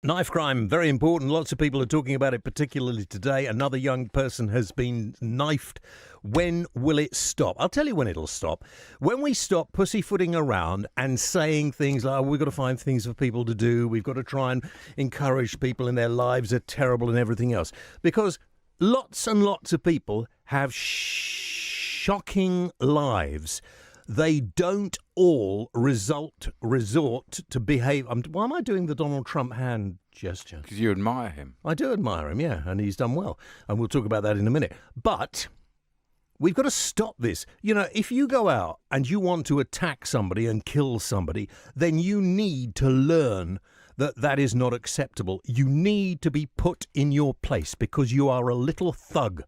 Knife crime, very important. Lots of people are talking about it, particularly today. Another young person has been knifed. When will it stop? I'll tell you when it'll stop. When we stop pussyfooting around and saying things like, oh, we've got to find things for people to do. We've got to try and encourage people, and their lives are terrible and everything else. Because lots and lots of people have shocking lives. They don't all resort to behave. Why am I doing the Donald Trump hand gesture? Because you admire him. I do admire him, yeah, and he's done well. And we'll talk about that in a minute. But we've got to stop this. You know, if you go out and you want to attack somebody and kill somebody, then you need to learn that that is not acceptable. You need to be put in your place because you are a little thug.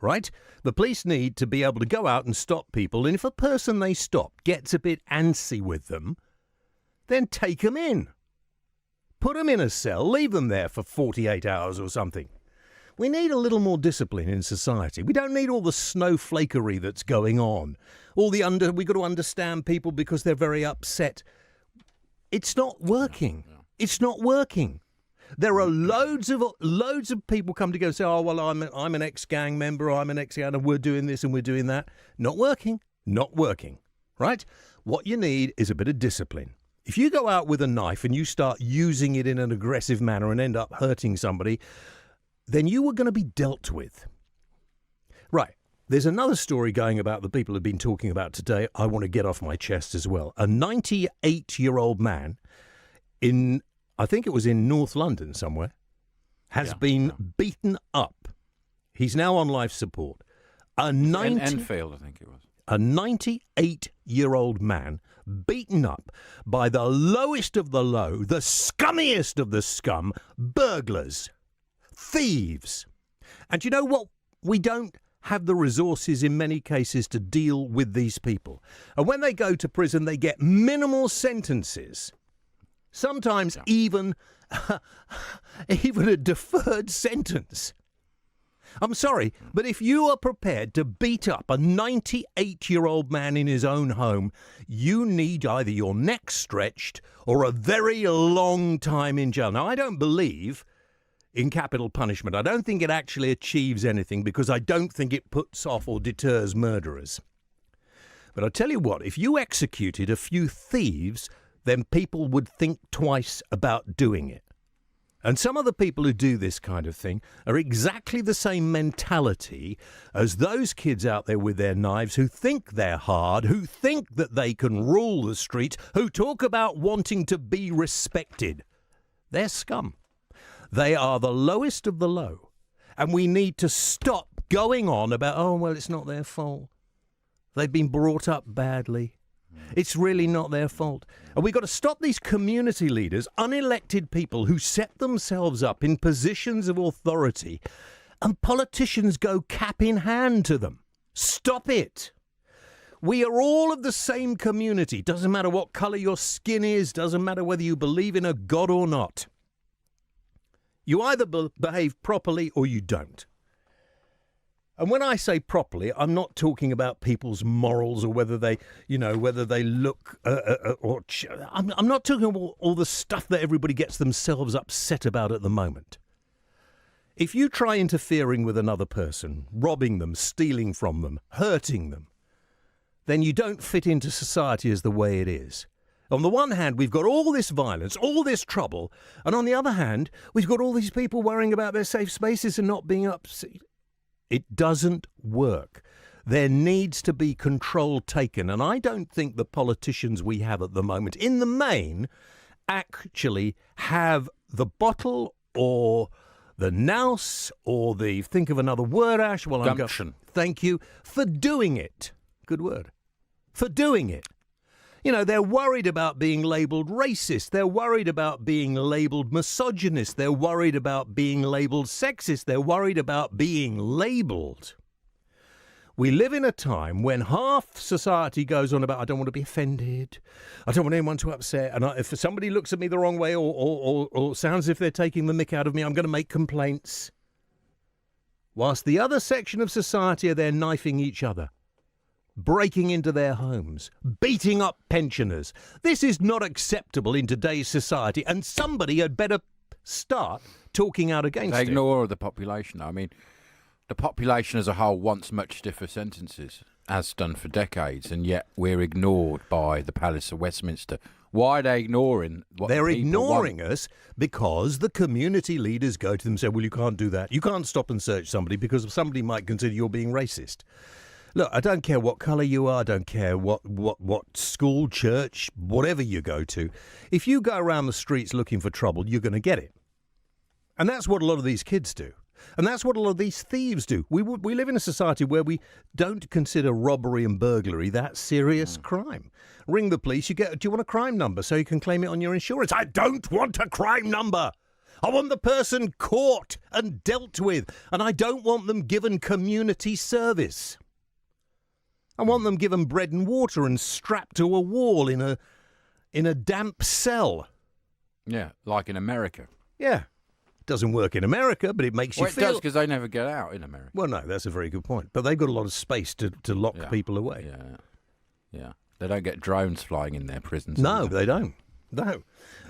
Right? The police need to be able to go out and stop people, and if a person they stop gets a bit antsy with them, then take them in. Put them in a cell, leave them there for 48 hours or something. We need a little more discipline in society. We don't need all the snowflakery that's going on. We've got to understand people because they're very upset. It's not working. It's not working. There are loads of people come together and say, oh, well, I'm an ex-gang member, I'm an ex-gang, and we're doing this and we're doing that. Not working. Not working. Right? What you need is a bit of discipline. If you go out with a knife and you start using it in an aggressive manner and end up hurting somebody, then you are going to be dealt with. Right. There's another story going about that people have been talking about today I want to get off my chest as well. A 98-year-old man I think it was in North London somewhere, has been beaten up. He's now on life support. Enfield, I think it was. A 98-year-old man beaten up by the lowest of the low, the scummiest of the scum, burglars, thieves. And you know what? We don't have the resources in many cases to deal with these people. And when they go to prison, they get minimal sentences. Sometimes even a deferred sentence. I'm sorry, but if you are prepared to beat up a 98-year-old man in his own home, you need either your neck stretched or a very long time in jail. Now, I don't believe in capital punishment. I don't think it actually achieves anything because I don't think it puts off or deters murderers. But I tell you what, if you executed a few thieves, then people would think twice about doing it. And some of the people who do this kind of thing are exactly the same mentality as those kids out there with their knives who think they're hard, who think that they can rule the streets, who talk about wanting to be respected. They're scum. They are the lowest of the low. And we need to stop going on about, oh, well, it's not their fault. They've been brought up badly. It's really not their fault. And we've got to stop these community leaders, unelected people who set themselves up in positions of authority, and politicians go cap in hand to them. Stop it. We are all of the same community. Doesn't matter what colour your skin is. Doesn't matter whether you believe in a God or not. You either behave properly or you don't. And when I say properly, I'm not talking about people's morals or whether they look I'm not talking about all the stuff that everybody gets themselves upset about at the moment. If you try interfering with another person, robbing them, stealing from them, hurting them, then you don't fit into society as the way it is. On the one hand, we've got all this violence, all this trouble, and on the other hand, we've got all these people worrying about their safe spaces and not being upset. It doesn't work. There needs to be control taken. And I don't think the politicians we have at the moment, in the main, actually have the bottle or the nous or the, think of another word, Ash. Well, gumption. Thank you for doing it. Good word. For doing it. You know, they're worried about being labelled racist. They're worried about being labelled misogynist. They're worried about being labelled sexist. They're worried about being labelled. We live in a time when half society goes on about, I don't want to be offended. I don't want anyone to upset. And if somebody looks at me the wrong way or sounds as if they're taking the mick out of me, I'm going to make complaints. Whilst the other section of society are there knifing each other, breaking into their homes, beating up pensioners. This is not acceptable in today's society, and somebody had better start talking out against They it. ignore the population. I mean, the population as a whole wants much stiffer sentences, as done for decades, and yet we're ignored by the Palace of Westminster. Why are they ignoring what They're the people ignoring want? us because the community leaders go to them and say, well, you can't do that. You can't stop and search somebody because somebody might consider you're being racist. Look, I don't care what colour you are. I don't care what school, church, whatever you go to. If you go around the streets looking for trouble, you're going to get it. And that's what a lot of these kids do. And that's what a lot of these thieves do. We live in a society where we don't consider robbery and burglary that serious crime. Ring the police. Do you want a crime number so you can claim it on your insurance? I don't want a crime number. I want the person caught and dealt with. And I don't want them given community service. I want them given bread and water and strapped to a wall in a damp cell. Yeah, like in America. Yeah. Doesn't work in America, but it makes you feel... Well, it does because they never get out in America. Well, no, that's a very good point. But they've got a lot of space to lock people away. Yeah. They don't get drones flying in their prisons. No, they don't. No.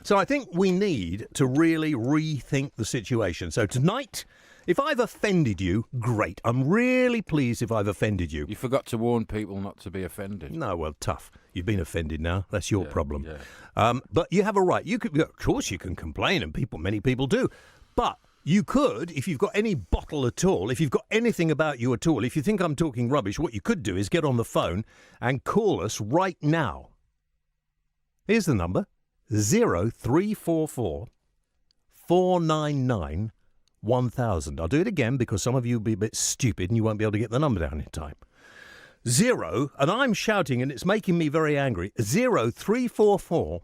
So I think we need to really rethink the situation. So tonight, if I've offended you, great. I'm really pleased if I've offended you. You forgot to warn people not to be offended. No, well, tough. You've been offended now. That's your problem. Yeah. But you have a right. Of course, you can complain, and many people do. But you could, if you've got any bottle at all, if you've got anything about you at all, if you think I'm talking rubbish, what you could do is get on the phone and call us right now. Here's the number, 0344 499 1000. I'll do it again because some of you will be a bit stupid and you won't be able to get the number down in time. And I'm shouting and it's making me very angry, 0344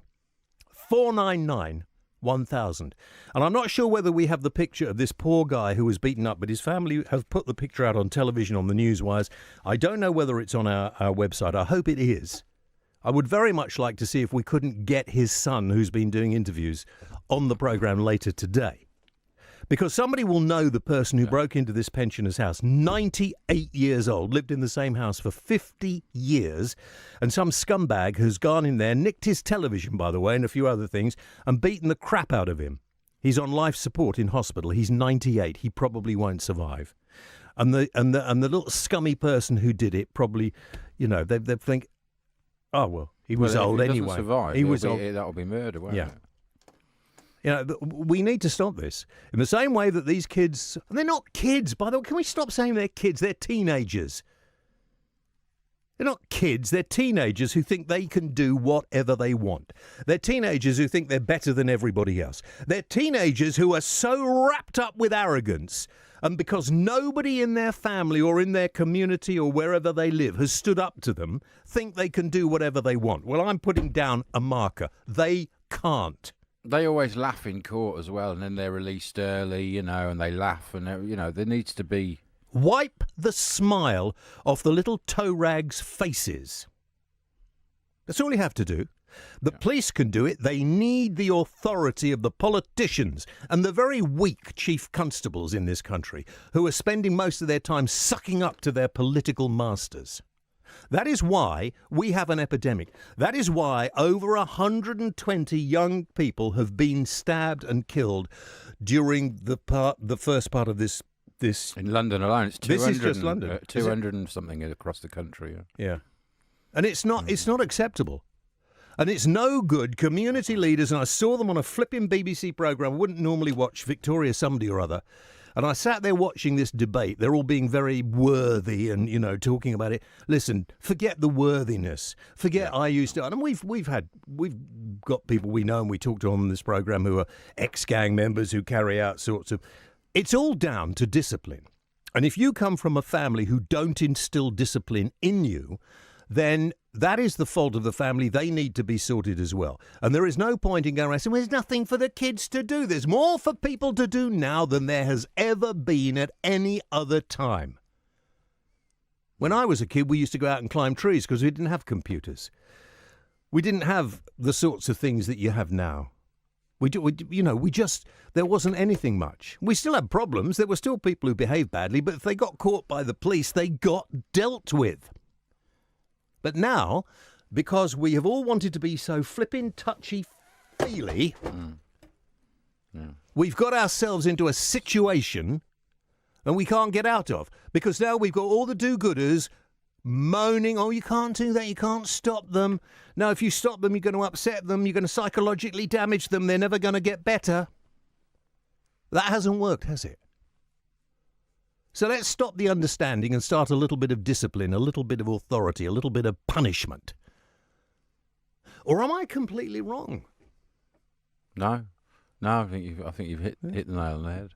499 1000. And I'm not sure whether we have the picture of this poor guy who was beaten up, but his family have put the picture out on television on the newswires. I don't know whether it's on our website. I hope it is. I would very much like to see if we couldn't get his son, who's been doing interviews, on the programme later today. Because somebody will know the person who broke into this pensioner's house, 98 years old, lived in the same house for 50 years, and some scumbag has gone in there, nicked his television, by the way, and a few other things, and beaten the crap out of him. He's on life support in hospital. He's 98. He probably won't survive. And the little scummy person who did it probably, they think, oh, well, he was old anyway. Survive, he was old. That'll be murder, won't it? We need to stop this. In the same way that these kids... And they're not kids, by the way. Can we stop saying they're kids? They're teenagers. They're not kids. They're teenagers who think they can do whatever they want. They're teenagers who think they're better than everybody else. They're teenagers who are so wrapped up with arrogance, and because nobody in their family or in their community or wherever they live has stood up to them, think they can do whatever they want. Well, I'm putting down a marker. They can't. They always laugh in court as well, and then they're released early, and they laugh, and there needs to be... Wipe the smile off the little toe rags' faces. That's all you have to do. The police can do it. They need the authority of the politicians and the very weak chief constables in this country who are spending most of their time sucking up to their political masters. That is why we have an epidemic. That is why over 120 young people have been stabbed and killed during the first part of this. In London alone, it's 200. This is just London. 200 and something across the country. Yeah. And it's not acceptable. And it's no good. Community leaders, and I saw them on a flipping BBC programme, I wouldn't normally watch, Victoria somebody or other. And I sat there watching this debate. They're all being very worthy and, talking about it. Listen, forget the worthiness. Forget I used to. And we've got people we know and we talk to on this programme who are ex-gang members who carry out sorts of... It's all down to discipline. And if you come from a family who don't instill discipline in you, then that is the fault of the family. They need to be sorted as well. And there is no point in going around saying, well, there's nothing for the kids to do. There's more for people to do now than there has ever been at any other time. When I was a kid, we used to go out and climb trees because we didn't have computers. We didn't have the sorts of things that you have now. There wasn't anything much. We still had problems. There were still people who behaved badly, but if they got caught by the police, they got dealt with. But now, because we have all wanted to be so flippin' touchy-feely, we've got ourselves into a situation and we can't get out of, because now we've got all the do-gooders moaning, oh, you can't do that, you can't stop them. Now, if you stop them, you're going to upset them, you're going to psychologically damage them, they're never going to get better. That hasn't worked, has it? So let's stop the understanding and start a little bit of discipline, a little bit of authority, a little bit of punishment. Or am I completely wrong? No, I think you've hit the nail on the head.